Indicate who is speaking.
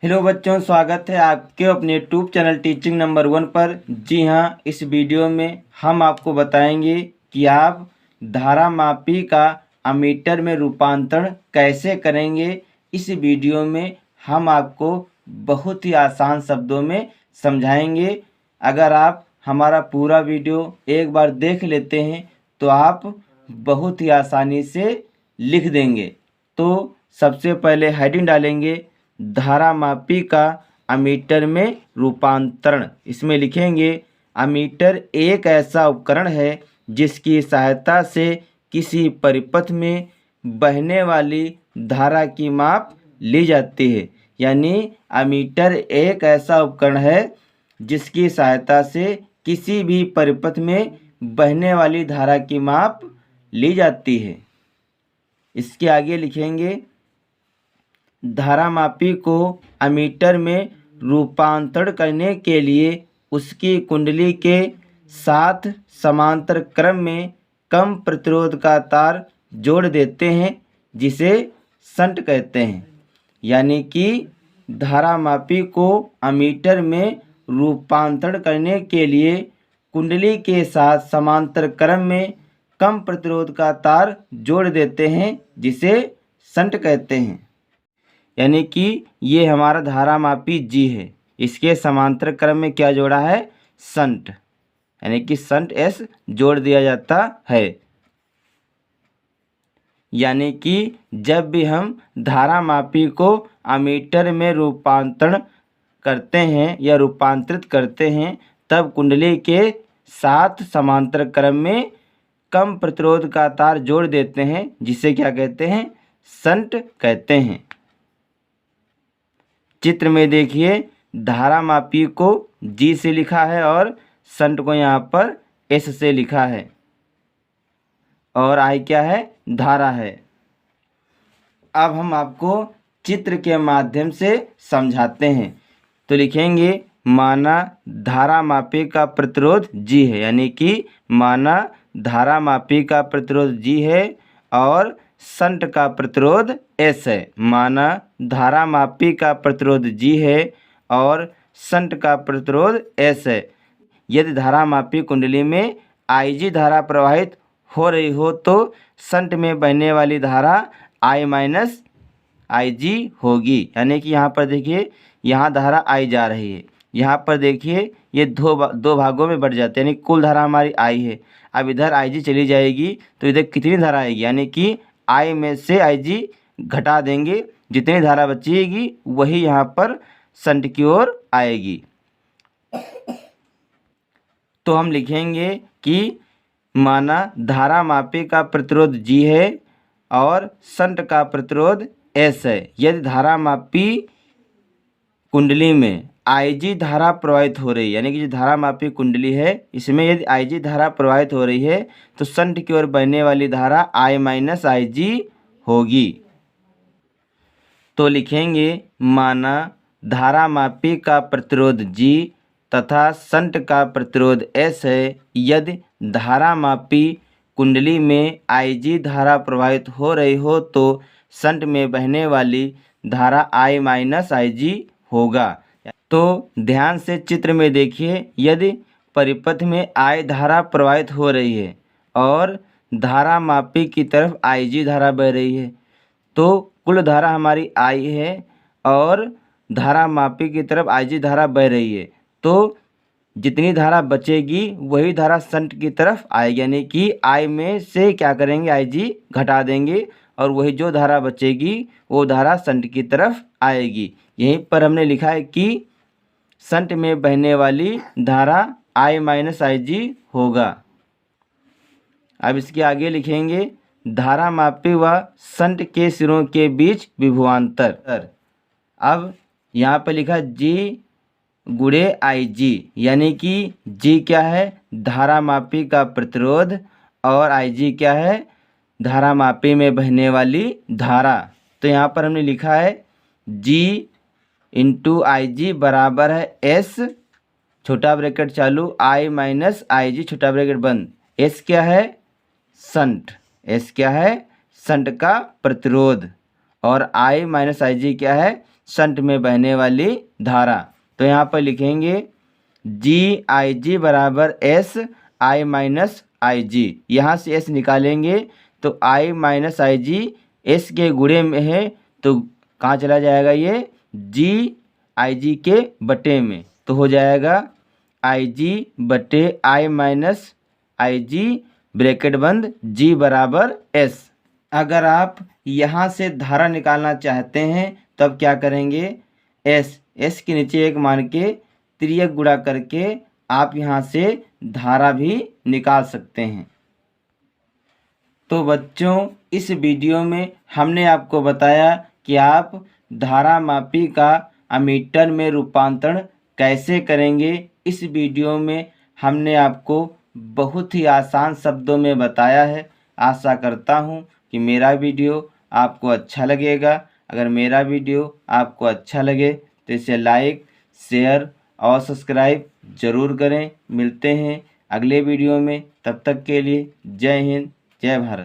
Speaker 1: Hello बच्चों, स्वागत है आपके अपने यूट्यूब चैनल टीचिंग नंबर 1 पर। जी हाँ, इस वीडियो में हम आपको बताएंगे कि आप धारा मापी का अमीटर में रूपांतरण कैसे करेंगे। इस वीडियो में हम आपको बहुत ही आसान शब्दों में समझाएंगे। अगर आप हमारा पूरा वीडियो एक बार देख लेते हैं तो आप बहुत ही आसानी से लिख देंगे। तो सबसे पहले हेडिंग डालेंगे धारा मापी का अमीटर में रूपांतरण। इसमें लिखेंगे अमीटर एक ऐसा उपकरण है जिसकी सहायता से किसी परिपथ में बहने वाली धारा की माप ली जाती है। यानी अमीटर एक ऐसा उपकरण है जिसकी सहायता से किसी भी परिपथ में बहने वाली धारा की माप ली जाती है। इसके आगे लिखेंगे धारा मापी को अमीटर में रूपांतरण करने के लिए उसकी कुंडली के साथ समांतर क्रम में कम प्रतिरोध का तार जोड़ देते हैं, जिसे शंट कहते हैं। यानी कि धारा मापी को अमीटर में रूपांतरण करने के लिए कुंडली के साथ समांतर क्रम में कम प्रतिरोध का तार जोड़ देते हैं, जिसे शंट कहते हैं। यानी कि ये हमारा धारा मापी जी है, इसके समांतर क्रम में क्या जोड़ा है? शंट। यानी कि शंट एस जोड़ दिया जाता है। यानी कि जब भी हम धारा मापी को अमीटर में रूपांतरण करते हैं या रूपांतरित करते हैं, तब कुंडली के साथ समांतर क्रम में कम प्रतिरोध का तार जोड़ देते हैं, जिसे क्या कहते हैं? शंट कहते हैं। चित्र में देखिए धारा मापी को जी से लिखा है और शंट को यहाँ पर एस से लिखा है, और आई क्या है? धारा है। अब हम आपको चित्र के माध्यम से समझाते हैं। तो लिखेंगे माना धारा मापी का प्रतिरोध जी है, यानी कि माना धारा मापी का प्रतिरोध जी है और शंट का प्रतिरोध एस है। माना धारा मापी का प्रतिरोध जी है और शंट का प्रतिरोध एस है। यदि धारा मापी कुंडली में आईजी धारा प्रवाहित हो रही हो तो शंट में बहने वाली धारा आई माइनस आईजी होगी। यानी कि यहाँ पर देखिए, यहाँ धारा आई जा रही है, यहाँ पर देखिए ये दो भागों में बढ़ जाते हैं, यानी कुल धारा हमारी आई है। अब इधर आईजी चली जाएगी तो इधर कितनी धारा आएगी? यानी कि आई में से आईजी घटा देंगे, जितनी धारा बचेगी वही यहाँ पर शंट की ओर आएगी। तो हम लिखेंगे कि माना धारा मापी का प्रतिरोध जी है और शंट का प्रतिरोध एस है। यदि धारा मापी कुंडली में आईजी धारा प्रवाहित हो रही है, यानी कि जो धारा मापी कुंडली है इसमें यदि आईजी धारा प्रवाहित हो रही है तो शंट की ओर बहने वाली धारा आई माइनस आईजी होगी। तो लिखेंगे माना धारा मापी का प्रतिरोध जी तथा शंट का प्रतिरोध एस है। यदि धारा मापी कुंडली में आईजी धारा प्रवाहित हो रही हो तो शंट में बहने वाली धारा आई माइनस आईजी होगा। तो ध्यान से चित्र में देखिए, यदि परिपथ में आई धारा प्रवाहित हो रही है और धारा मापी की तरफ आईजी धारा बह रही है, तो कुल धारा हमारी आई है और धारा मापी की तरफ आईजी धारा बह रही है, तो जितनी धारा बचेगी वही धारा शंट की तरफ आएगी। यानी कि आई में से क्या करेंगे? आईजी घटा देंगे और वही जो धारा बचेगी वो धारा शंट की तरफ आएगी। यहीं पर हमने लिखा है कि शंट में बहने वाली धारा आई माइनस आईजी होगा। अब इसके आगे लिखेंगे धारा मापी व शंट के सिरों के बीच विभवांतर। अब यहाँ पर लिखा जी गुणे आई जी, यानी कि जी क्या है? धारा मापी का प्रतिरोध और आई जी क्या है? धारा मापी में बहने वाली धारा। तो यहाँ पर हमने लिखा है जी इंटू आई जी बराबर है एस छोटा ब्रैकेट चालू आई माइनस आई जी छोटा ब्रैकेट बंद। एस क्या है? शंट। एस क्या है? शंट का प्रतिरोध। और आई माइनस आई जी क्या है? शंट में बहने वाली धारा। तो यहाँ पर लिखेंगे GIG बराबर SI-IG। यहाँ से S निकालेंगे तो I-IG S के गुणे में है, तो कहाँ चला जाएगा ये GIG के बटे में, तो हो जाएगा IG बटे I-IG ब्रैकेट बंद G बराबर S। अगर आप यहाँ से धारा निकालना चाहते हैं तब क्या करेंगे, S के नीचे एक मान के तिर्यक गुणा करके आप यहाँ से धारा भी निकाल सकते हैं। तो बच्चों, इस वीडियो में हमने आपको बताया कि आप धारामापी का अमीटर में रूपांतरण कैसे करेंगे। इस वीडियो में हमने आपको बहुत ही आसान शब्दों में बताया है। आशा करता हूँ कि मेरा वीडियो आपको अच्छा लगेगा। अगर मेरा वीडियो आपको अच्छा लगे तो इसे लाइक, शेयर और सब्सक्राइब ज़रूर करें। मिलते हैं अगले वीडियो में, तब तक के लिए जय हिंद, जय भारत।